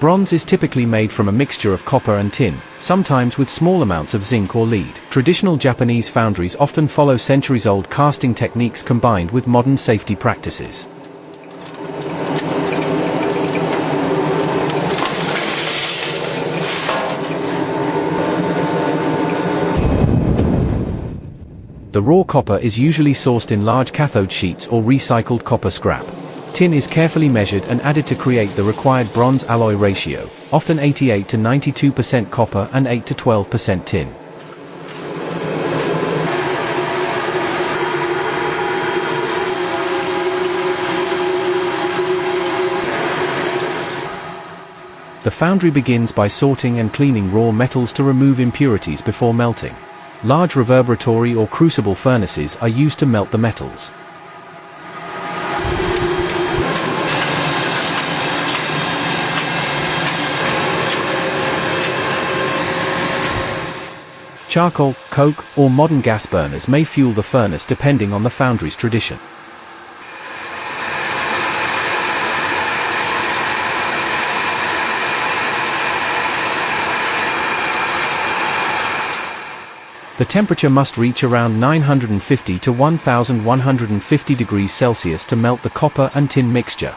Bronze is typically made from a mixture of copper and tin, sometimes with small amounts of zinc or lead. Traditional Japanese foundries often follow centuries-old casting techniques combined with modern safety practices. The raw copper is usually sourced in large cathode sheets or recycled copper scrap. Tin is carefully measured and added to create the required bronze alloy ratio, often 88 to 92% copper and 8 to 12% tin. The foundry begins by sorting and cleaning raw metals to remove impurities before melting. Large reverberatory or crucible furnaces are used to melt the metals. Charcoal, coke, or modern gas burners may fuel the furnace depending on the foundry's tradition. The temperature must reach around 950 to 1150 degrees Celsius to melt the copper and tin mixture.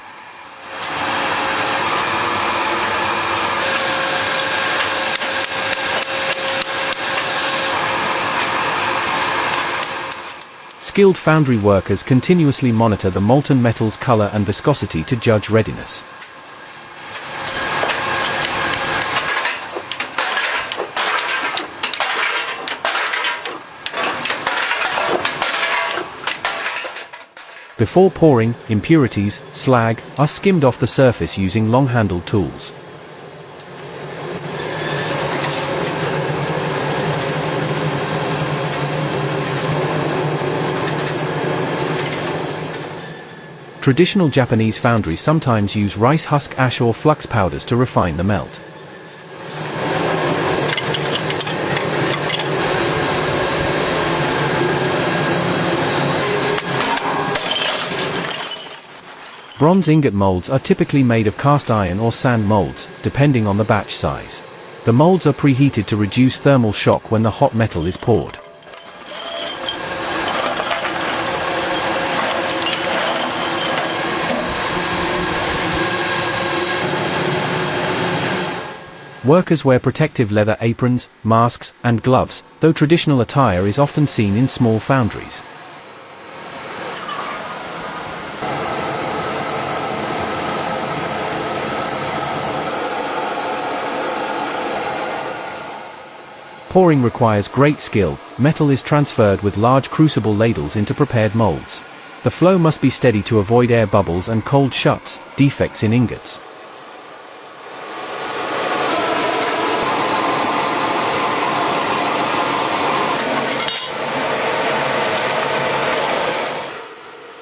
Skilled foundry workers continuously monitor the molten metal's color and viscosity to judge readiness. Before pouring, impurities, slag, are skimmed off the surface using long-handled tools. Traditional Japanese foundries sometimes use rice husk ash or flux powders to refine the melt. Bronze ingot molds are typically made of cast iron or sand molds, depending on the batch size. The molds are preheated to reduce thermal shock when the hot metal is poured. Workers wear protective leather aprons, masks, and gloves, though traditional attire is often seen in small foundries. Pouring requires great skill. Metal is transferred with large crucible ladles into prepared molds. The flow must be steady to avoid air bubbles and cold shuts, defects in ingots.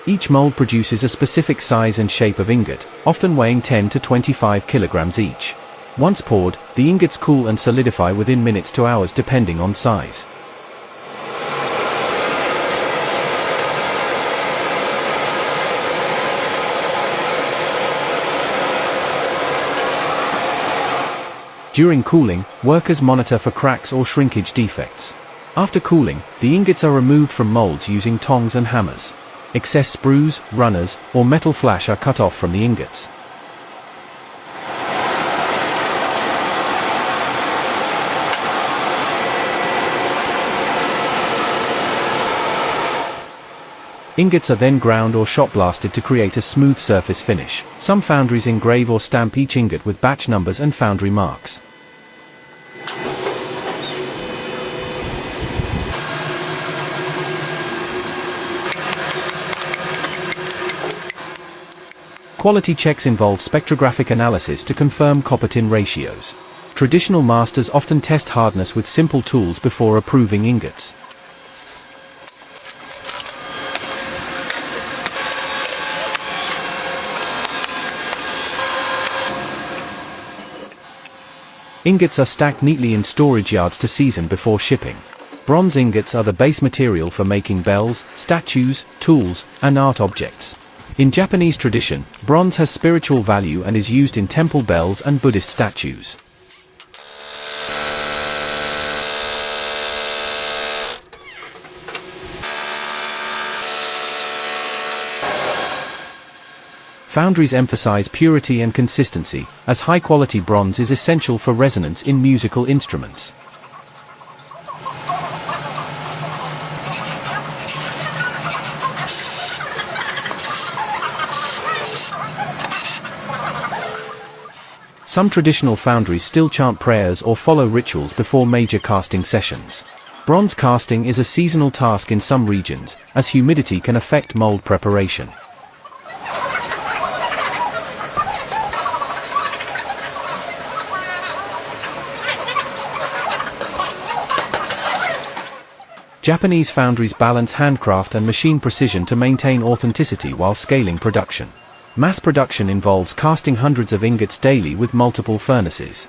Each mold produces a specific size and shape of ingot, often weighing 10 to 25 kilograms each. Once poured, the ingots cool and solidify within minutes to hours depending on size. During cooling, workers monitor for cracks or shrinkage defects. After cooling, the ingots are removed from molds using tongs and hammers. Excess sprues, runners, or metal flash are cut off from the ingots. Ingots are then ground or shot blasted to create a smooth surface finish. Some foundries engrave or stamp each ingot with batch numbers and foundry marks. Quality checks involve spectrographic analysis to confirm copper-tin ratios. Traditional masters often test hardness with simple tools before approving ingots. Ingots are stacked neatly in storage yards to season before shipping. Bronze ingots are the base material for making bells, statues, tools, and art objects. In Japanese tradition, bronze has spiritual value and is used in temple bells and Buddhist statues. Foundries emphasize purity and consistency, as high-quality bronze is essential for resonance in musical instruments. Some traditional foundries still chant prayers or follow rituals before major casting sessions. Bronze casting is a seasonal task in some regions, as humidity can affect mold preparation. Japanese foundries balance handcraft and machine precision to maintain authenticity while scaling production. Mass production involves casting hundreds of ingots daily with multiple furnaces.